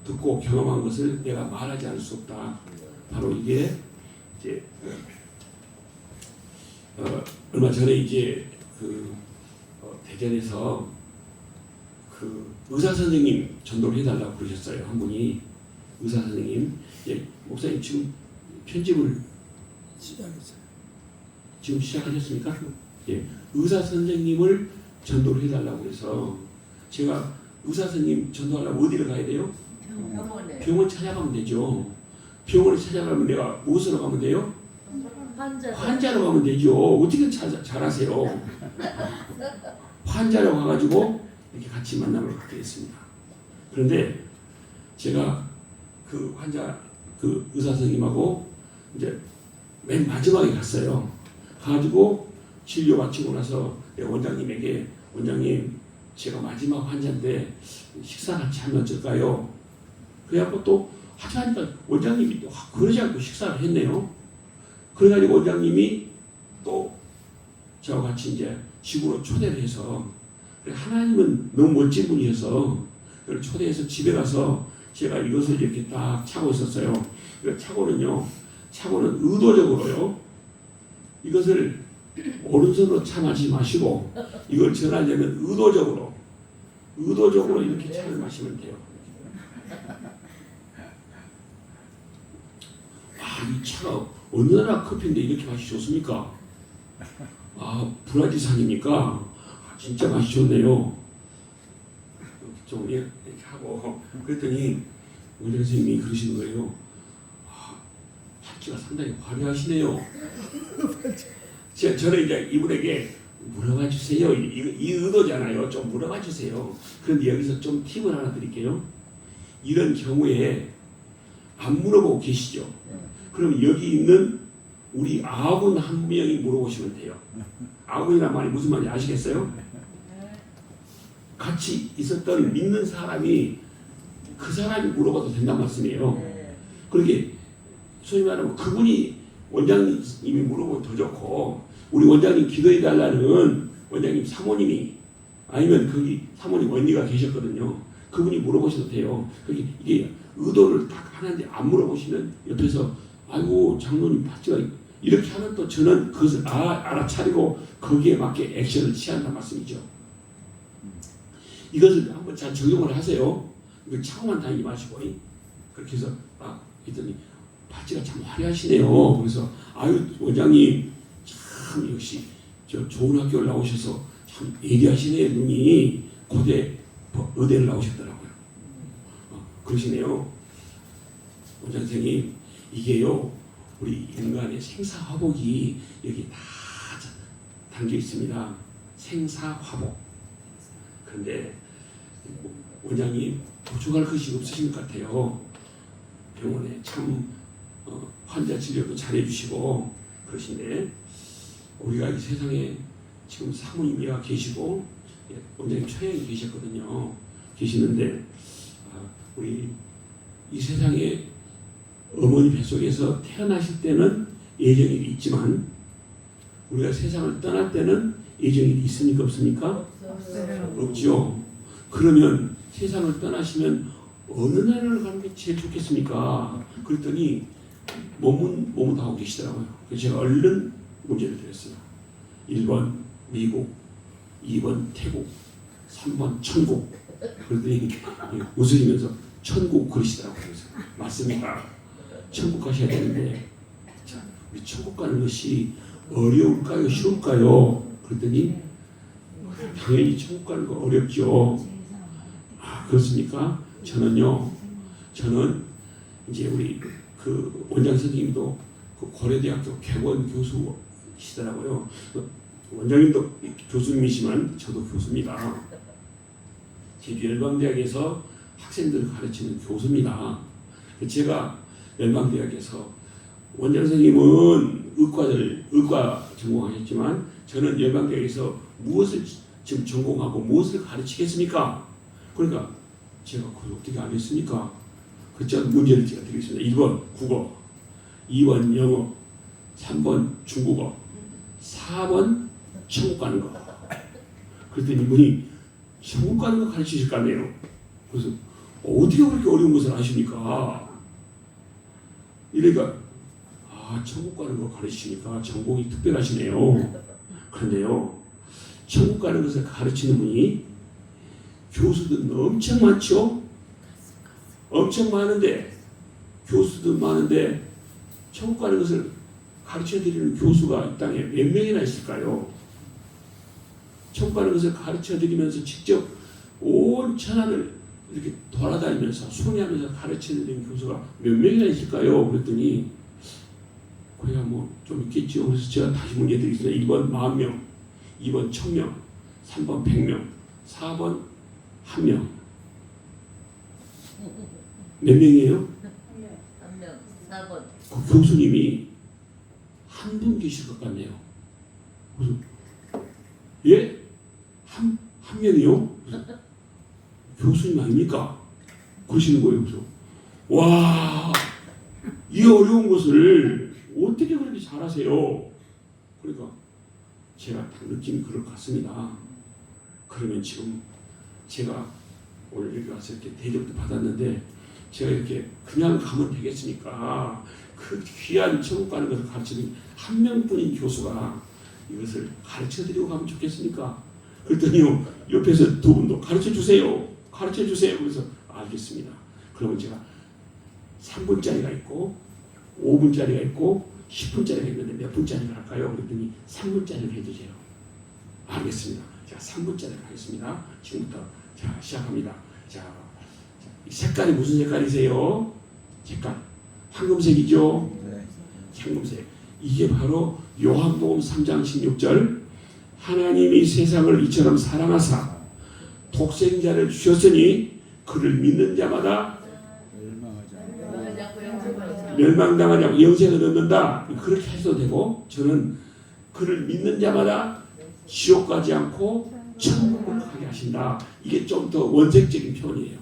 듣고 경험한 것을 내가 말하지 않을 수 없다. 바로 이게 이제 얼마 전에 이제 대전에서 그 의사 선생님 전도를 해달라고 그러셨어요. 한 분이 의사 선생님, 예, 목사님 지금 편집을 시작했어요. 지금 시작하셨습니까? 예, 의사 선생님을 전도를 해달라고 해서 제가 의사 선생님 전도하려면 어디를 가야 돼요? 병원에. 병원 찾아가면 되죠. 병원을 찾아가면 내가 무엇으로 가면 돼요? 환자로 가면 되죠. 어떻게 잘하세요? 환자로 가가지고 이렇게 같이 만남을 갖게 됐습니다. 그런데 제가 그 환자 그 의사 선생님하고 이제 맨 마지막에 갔어요. 가지고 진료 마치고 나서 원장님에게 원장님 제가 마지막 환자인데 식사 같이 하면 어떨까요? 그래갖고 또 하자니까 원장님이 또 그러지 않고 식사를 했네요. 그래가지고 원장님이 또 저와 같이 이제 집으로 초대를 해서 하나님은 너무 멋진 분이어서 그걸 초대해서 집에 가서 제가 이것을 이렇게 딱 차고 있었어요. 차고는 의도적으로요. 이것을 오른손으로 차 마시지 마시고 이걸 전하려면 의도적으로 이렇게 차를 마시면 돼요. 이 차가 어느 나라 커피인데 이렇게 맛이 좋습니까? 브라질산입니까? 진짜 맛이 좋네요. 좀 이렇게 하고 그랬더니 원장 선생님이 그러시는 거예요. 팔찌가 상당히 화려하시네요. 저는 이제 이분에게 물어봐 주세요. 이 의도잖아요. 좀 물어봐 주세요. 그런데 여기서 좀 팁을 하나 드릴게요. 이런 경우에 안 물어보고 계시죠? 그럼 여기 있는 우리 아군 한 명이 물어보시면 돼요. 아군이란 말이 무슨 말인지 아시겠어요? 같이 있었던 믿는 사람이 그 사람이 물어봐도 된단 말씀이에요. 그러게 소위 말하면 그분이 원장님이 물어보면 더 좋고 우리 원장님 기도해달라는 원장님 사모님이 아니면 거기 사모님 언니가 계셨거든요. 그분이 물어보셔도 돼요. 이게 의도를 딱 하는데 안 물어보시면 옆에서 아이고 장로님 팔찌가 이렇게 하면 또 저는 그것을 알아차리고 거기에 맞게 액션을 취한다는 말씀이죠. 이것을 한번 잘 적용을 하세요. 이거 차고만 다니지 마시고 그렇게 해서 했더니 팔찌가 참 화려하시네요. 그래서 아유 원장님 참 역시 저 좋은 학교를 나오셔서 참 예리하시네요. 눈이 고대 의대를 나오셨더라고요. 그러시네요. 원장 선생님 이게요 우리 인간의 생사화복이 여기 다 담겨 있습니다. 생사화복. 그런데 원장님 부족할 것이 없으신 것 같아요. 병원에 참 환자 진료도 잘해주시고 그러신데 우리가 이 세상에 지금 사모님이가 계시고 원장님 처형이 계셨거든요. 계시는데 우리 이 세상에 어머니 뱃속에서 태어나실 때는 예정일이 있지만 우리가 세상을 떠날 때는 예정일이 있습니까? 없습니까? 없죠. 그러면 세상을 떠나시면 어느 나라를 가는 게 제일 좋겠습니까? 그랬더니 머문다하고 계시더라고요. 그래서 제가 얼른 문제를 드렸어요. 1번 미국, 2번 태국, 3번 천국. 그랬더니 웃으시면서 천국 그러시더라고요. 그래서 맞습니다. 천국 가셔야 되는데 자, 우리 천국 가는 것이 어려울까요? 쉬울까요? 그랬더니 당연히 천국 가는 거 어렵죠. 그렇습니까? 저는 이제 우리 그 원장 선생님도 그 고려대학교 개원 교수시더라고요. 원장님도 교수님이시지만 저도 교수입니다. 제주 열방대학에서 학생들을 가르치는 교수입니다. 제가 열방대학에서 원장 선생님은 의과 전공하셨지만 저는 열방대학에서 무엇을 지금 전공하고 무엇을 가르치겠습니까? 그러니까 제가 그걸 어떻게 알겠습니까? 그쵸? 문제를 제가 드리겠습니다. 1번 국어, 2번 영어, 3번 중국어, 4번 천국 가는 거. 그랬더니 이분이 천국 가는 거 가르치실 거 아니에요. 그래서 어떻게 그렇게 어려운 것을 아십니까? 이러니까 천국 가는 거 가르치니까 전공이 특별하시네요. 그런데요, 천국 가는 것을 가르치는 분이 교수들 엄청 많죠? 엄청 많은데, 교수들 많은데 천국 가는 것을 가르쳐드리는 교수가 이 땅에 몇 명이나 있을까요? 천국 가는 것을 가르쳐드리면서 직접 온 천하를 이렇게 돌아다니면서 순회하면서 가르치는 교수가 몇 명이나 있을까요? 그랬더니 그냥 뭐 좀 있겠죠. 그래서 제가 다시 문제 드리겠습니다. 1번 10,000명, 2번 1,000명, 3번 100명, 4번 1명. 몇 명이에요? 1명, 4번. 그 교수님이 한 분 계실 것 같네요. 그래서 예? 한 명이요? 교수님 아닙니까? 그러시는 거예요. 그래서 와, 이 어려운 것을 어떻게 그렇게 잘하세요? 그러니까 제가 딱 느낌이 그럴 것 같습니다. 그러면 지금 제가 오늘 여기 와서 이렇게 대접도 받았는데 제가 이렇게 그냥 가면 되겠습니까? 그 귀한 천국 가는 것을 가르치는 한 명뿐인 교수가 이것을 가르쳐드리고 가면 좋겠습니까? 그랬더니요, 옆에서 두 분도 가르쳐주세요. 가르쳐주세요. 그래서 알겠습니다. 그러면 제가 3분짜리가 있고 5분짜리가 있고 10분짜리가 있는데 몇 분짜리를 할까요? 그랬더니 3분짜리를 해주세요. 알겠습니다. 자, 3분짜리를 하겠습니다. 지금부터 자, 시작합니다. 자, 색깔이 무슨 색깔이세요? 색깔 황금색이죠? 네. 황금색. 이게 바로 요한복음 3장 16절 하나님이 세상을 이처럼 사랑하사 독생자를 주셨으니 그를 믿는 자마다 멸망당하지 않고 영생을 얻는다. 그렇게 해도 되고 저는 그를 믿는 자마다 지옥 가지 않고 천국을 가게 하신다. 이게 좀 더 원색적인 표현이에요.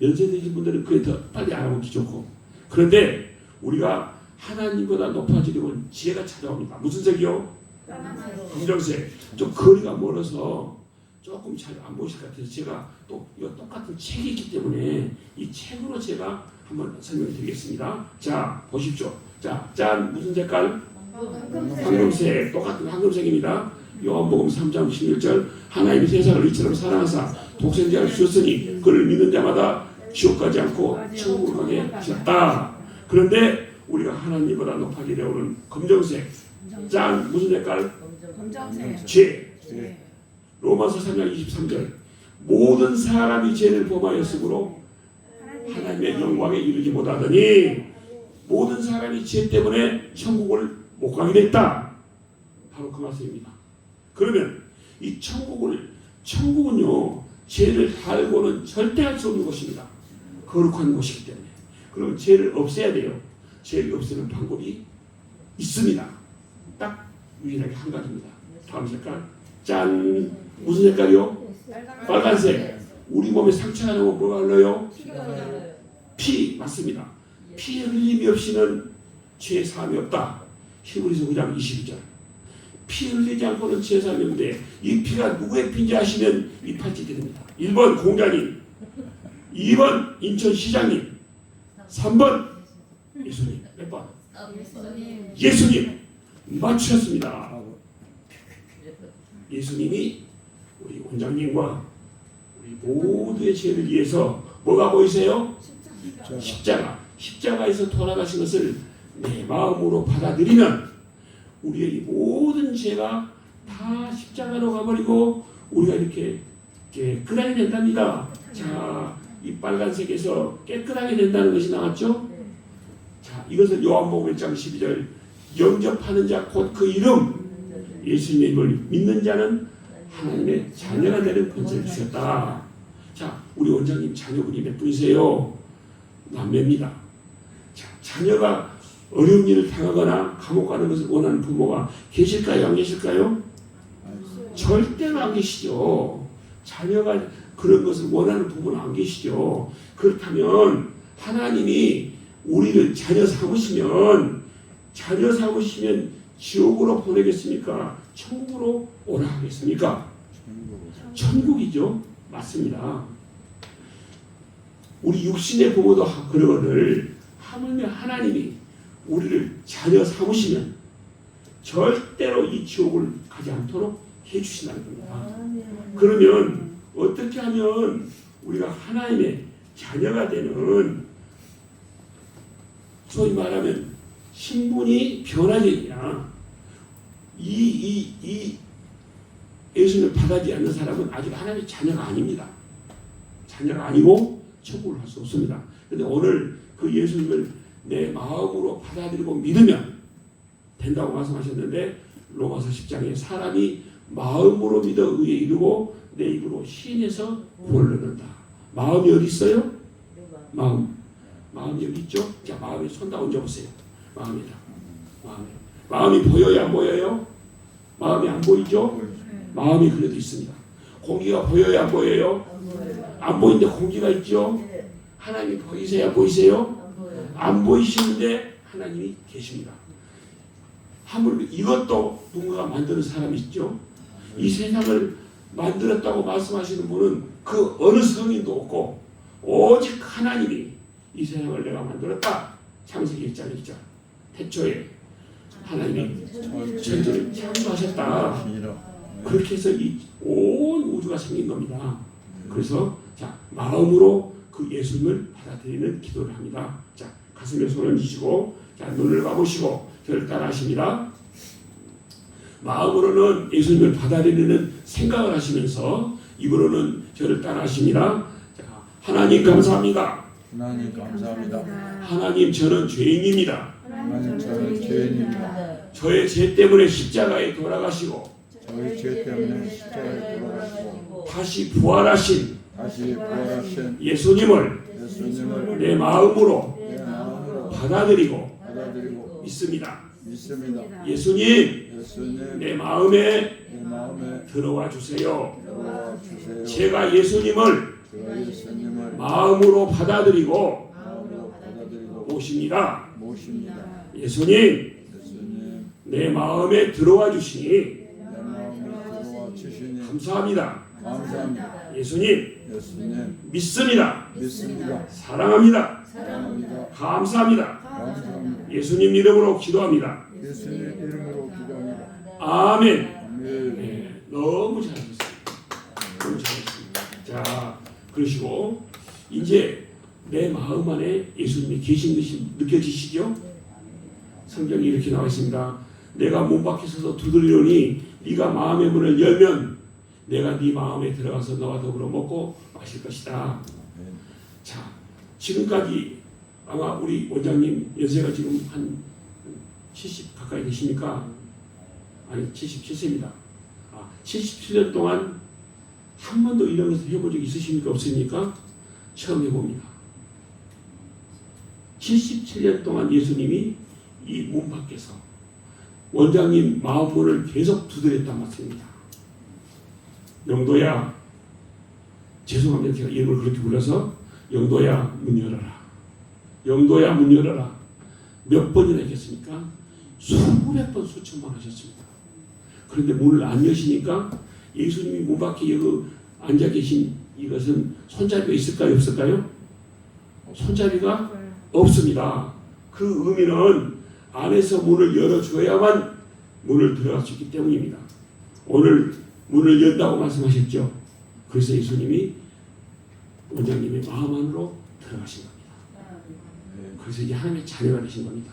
연세 드신 분들은 그게 더 빨리 알아보기 좋고, 그런데 우리가 하나님보다 높아지려면 지혜가 찾아옵니다. 무슨 색이요? 검정색. 좀 거리가 멀어서 조금 잘 안 보실 것 같아서 제가 또 이거 똑같은 책이 있기 때문에 이 책으로 제가 한번 설명해 드리겠습니다. 자, 보십시오. 자, 짠, 무슨 색깔? 황금색. 똑같은 황금색입니다. 요한복음 3장 16절 하나님이 세상을 이처럼 사랑하사 독생자를 주셨으니 그를 믿는 자마다 지옥 가지 않고 천국을 가게 하셨다. 그런데 우리가 하나님보다 높아지려 오는 검정색. 짠, 무슨 색깔? 검정색. 죄. 로마서 3장 23절 모든 사람이 죄를 범하였으므로 하나님의 영광에 이르지 못하더니 모든 사람이 죄 때문에 천국을 못 가게 됐다. 바로 그 말씀입니다. 그러면 이 천국은요 죄를 달고는 절대 할 수 없는 곳입니다. 거룩한 곳이기 때문에. 그러면 죄를 없애야 돼요. 죄를 없애는 방법이 있습니다. 딱 유일하게 한 가지입니다. 다음 색깔. 짠, 무슨 색깔이요? 빨간색. 우리 몸에 상처가 나면 뭐가 흘러요? 피. 맞습니다. 피 흘림이 없이는 죄 사함이 없다. 히브리서 9장 22절. 피 흘리지 않고는 죄 사함이 없는데 이 피가 누구의 피인지 아시면 이 팔찌게 됩니다. 1번 공자님, 2번 인천시장님, 3번 예수님. 몇 번? 예수님. 맞추셨습니다. 예수님이 우리 원장님과 우리 모두의 죄를 위해서 뭐가 보이세요? 십자가에서 돌아가신 것을 내 마음으로 받아들이면 우리의 이 모든 죄가 다 십자가로 가버리고 우리가 이렇게 깨끗하게 된답니다. 자, 이 빨간색에서 깨끗하게 된다는 것이 나왔죠? 자, 이것을 요한복음 1장 12절 영접하는 자 곧 그 이름 예수님의 이름을 믿는 자는 하나님의 자녀가 되는 권세를 주셨다. 자, 우리 원장님 자녀분이 몇 분이세요? 남매입니다. 자, 자녀가 어려운 일을 당하거나 감옥 가는 것을 원하는 부모가 계실까요? 안 계실까요? 절대로 안 계시죠. 자녀가 그런 것을 원하는 부모는 안 계시죠. 그렇다면 하나님이 우리를 자녀 삼으시면 지옥으로 보내겠습니까? 천국으로 오라 하겠습니까? 천국이죠. 맞습니다. 우리 육신의 부모도 그러거늘 하물며 하나님이 우리를 자녀 삼으시면 절대로 이 지옥을 가지 않도록 해주신다는 겁니다. 그러면 어떻게 하면 우리가 하나님의 자녀가 되는, 소위 말하면 신분이 변화되냐, 이 예수님을 받아들이지 않는 사람은 아직 하나님의 자녀가 아닙니다. 자녀가 아니고 천국을 갈 수 없습니다. 그런데 오늘 그 예수님을 내 마음으로 받아들이고 믿으면 된다고 말씀하셨는데, 로마서 10장에 사람이 마음으로 믿어 의에 이르고 내 입으로 시인해서 구원을 얻는다. 마음이 어디 있어요? 마음이 여기 있죠? 자, 마음에 손 얹어 보세요. 마음이다. 마음이 보여요, 안 보여요? 마음이 안 보이죠? 마음이 그래도 있습니다. 공기가 보여요, 안 보여요? 안 보이는데 공기가 있죠? 하나님이 보이세요, 안 보이세요? 안 보이시는데 하나님이 계십니다. 하물며 이것도 누군가 만드는 사람이 있죠. 이 세상을 만들었다고 말씀하시는 분은 그 어느 성인도 없고 오직 하나님이 이 세상을 내가 만들었다. 창세기 1장 1절. 태초에 하나님이 천지를 창조하셨다. 그렇게 해서 이 온 우주가 생긴 겁니다. 그래서 자, 마음으로 그 예수님을 받아들이는 기도를 합니다. 자, 가슴에 손을 쥐시고, 자, 눈을 감으시고 저를 따라하십니다. 마음으로는 예수님을 받아들이는 생각을 하시면서 입으로는 저를 따라하십니다. 자, 하나님 감사합니다. 하나님 감사합니다. 하나님, 저는 죄인입니다. 하나님 저는 죄인입니다. 저의 죄 때문에 십자가에 돌아가시고 저희 죄 때문에 십자가에 돌아가시고 다시 부활하신 예수님을 내 마음으로 받아들이고 믿습니다. 예수님, 내 마음에 들어와 주세요. 제가 예수님을 마음으로 받아들이고 모십니다. 예수님, 내 마음에 들어와 주시니 감사합니다. 예수님, 믿습니다. 사랑합니다. 감사합니다. 예수님 이름으로 기도합니다. 아멘. 네, 너무 잘하셨습니다. 너무 잘하셨습니다. 자, 그러시고 이제 내 마음 안에 예수님이 계신 것이 느껴지시죠? 성경이 이렇게 나와 있습니다. 내가 문 밖에 서서 두드리노니 네가 마음의 문을 열면 내가 네 마음에 들어가서 너와 더불어 먹고 마실 것이다. 자, 지금까지 아마 우리 원장님 연세가 지금 한 70 가까이 되시니까, 아니 77세입니다. 77년 동안 한 번도 이런 것을 해본 적이 있으십니까? 없습니까? 처음 해봅니다. 77년 동안 예수님이 이 문 밖에서 원장님 마음문을 계속 두드렸단 말씀입니다. 영도야, 죄송합니다. 제가 이름을 그렇게 불러서 영도야 문 열어라. 영도야 문 열어라. 몇 번이나 했겠습니까? 수백 번, 수천 번 하셨습니다. 그런데 문을 안 여시니까 예수님이 문 밖에 여기 앉아 계신 이것은 손잡이가 있을까요? 없을까요? 손잡이가 없습니다. 그 의미는 안에서 문을 열어줘야만 문을 들어갈 수 있기 때문입니다. 오늘 문을 연다고 말씀하셨죠. 그래서 예수님이 원장님의 마음 안으로 들어가신 겁니다. 그래서 이제 하나님의 자녀가 되신 겁니다.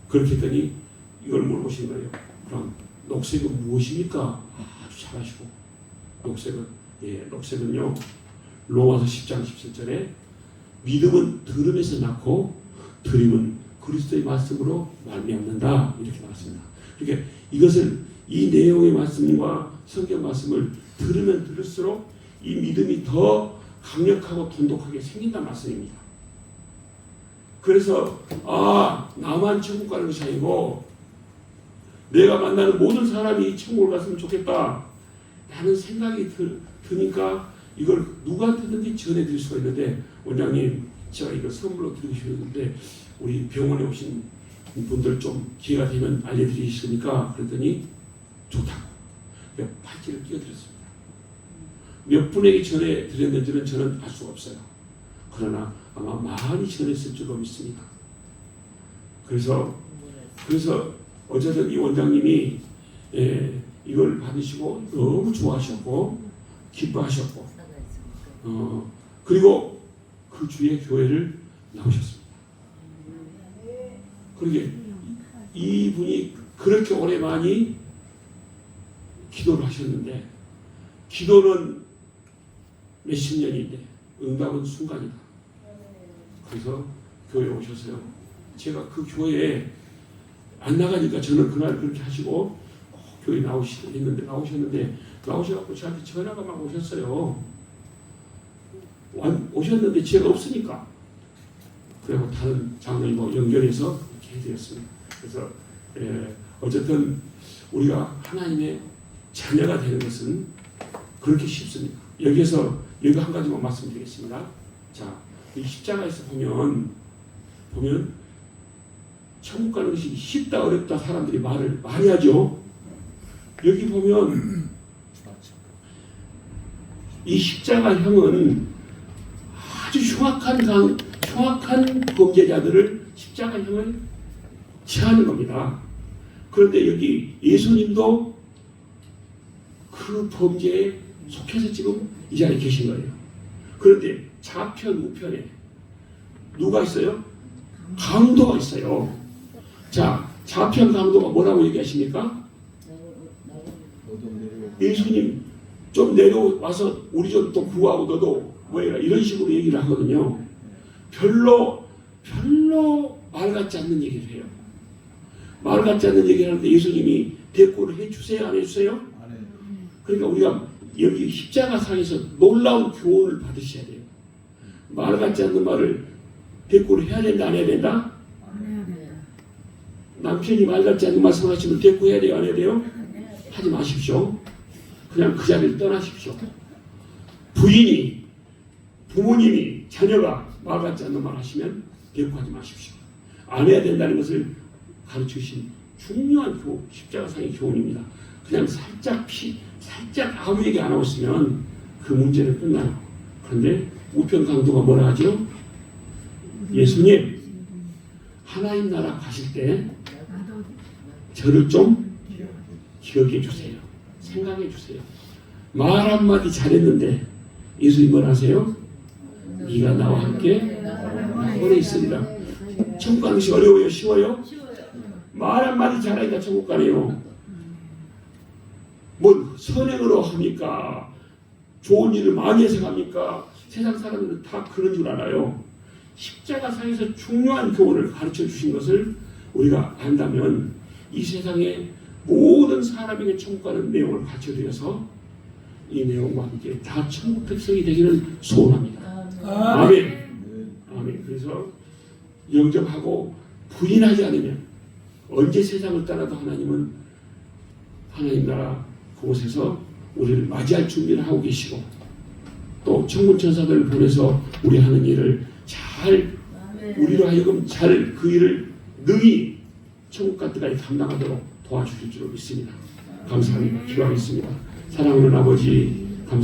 그렇게 했더니 이걸 물어보신 거예요. 그럼 녹색은 무엇입니까? 아주 잘하시고, 녹색은요, 로마서 10장 17절에 믿음은 들음에서 낳고 들음은 그리스도의 말씀으로 말미암는다, 이렇게 나왔습니다. 그러니까 이것을, 이 내용의 말씀과 성경 말씀을 들으면 들을수록 이 믿음이 더 강력하고 돈독하게 생긴다는 말씀입니다. 그래서 나만 천국 가는 것이 아니고 내가 만나는 모든 사람이 천국을 갔으면 좋겠다 라는 생각이 드니까 이걸 누구한테든지 전해드릴 수가 있는데, 원장님 제가 이걸 선물로 드리고 싶었는데 우리 병원에 오신 분들 좀 기회가 되면 알려드리십니까? 그랬더니 좋다고 팔찌를 끼워드렸습니다. 몇 분에게 전해드렸는지는 저는 알 수가 없어요. 그러나 아마 많이 전했을 줄로 믿습니다. 그래서 어쨌든 이 원장님이 이걸 받으시고 너무 좋아하셨고 기뻐하셨고 그리고 그 주에 교회를 나오셨습니다. 그러게 이분이 그렇게 오래 많이 기도를 하셨는데 기도는 몇십 년인데 응답은 순간이다. 그래서 교회에 오셨어요. 제가 그 교회에 안 나가니까 저는 그날 그렇게 하시고 교회 나오셨는데 나오셔갖고 저한테 전화가 막 오셨어요. 오셨는데 제가 없으니까 그리고 다른 장로님하고 연결해서 이렇게 해드렸습니다. 그래서 어쨌든 우리가 하나님의 자녀가 되는 것은 그렇게 쉽습니다. 여기서 한 가지만 말씀드리겠습니다. 자, 이 십자가에서 보면 천국 가는 것이 쉽다 어렵다 사람들이 말을 많이 하죠. 여기 보면 이 십자가형은 아주 흉악한 범죄자들을 십자가형을 취하는 겁니다. 그런데 여기 예수님도 그 범죄에 속해서 지금 이 자리에 계신 거예요. 그런데 좌편 우편에 누가 있어요? 강도가 있어요. 자, 좌편 강도가 뭐라고 얘기하십니까? 예수님 좀 내려와서 우리 좀 또 구하고 너도 뭐해라 이런 식으로 얘기를 하거든요. 별로 말 같지 않는 얘기를 해요. 말 같지 않는 얘기를 하는데 예수님이 대꾸를 해주세요 안 해주세요? 그러니까 우리가 여기 십자가상에서 놀라운 교훈을 받으셔야 돼요. 말 같지 않는 말을 대꾸를 해야 된다 안 해야 된다? 남편이 말 같지 않는 말씀하시면 대꾸해야 돼요 안 해야 돼요? 하지 마십시오. 그냥 그 자리를 떠나십시오. 부모님이 자녀가 말 같지 않는 말 하시면 대꾸하지 마십시오. 안 해야 된다는 것을 가르치신 중요한 십자가상의 교훈입니다. 그냥 살짝 아무 얘기 안 하고 있으면 그 문제는 끝나요. 그런데 우편 강도가 뭐라 하죠? 예수님 하나님 나라 가실 때 저를 좀 기억해 주세요. 생각해 주세요. 말 한마디 잘했는데 예수님 뭐라 하세요? 네가 나와 함께 오래 있으리라. 천국 가는 것이 어려워요? 쉬워요? 말 한마디 잘하니까 천국 가네요. 뭐 선행으로 합니까? 좋은 일을 많이 해서 합니까? 세상 사람들은 다 그런 줄 알아요. 십자가상에서 중요한 교훈을 가르쳐 주신 것을 우리가 안다면 이 세상의 모든 사람에게 천국 가는 내용을 가르쳐드려서 이 내용과 함께 다 천국 백성이 되기를 소원합니다. 아멘. 아멘. 그래서 영접하고 부인하지 않으면 언제 세상을 떠나도 하나님은 하나님 나라 그곳에서 우리를 맞이할 준비를 하고 계시고 또 천군 천사들을 보내서 우리 하는 일을 잘 우리로 하여금 잘 그 일을 능히 천국 가기까지 감당하도록 도와주실 줄 믿습니다. 감사합니다. 기도하겠습니다. 사랑하는 아버지 감사합니다.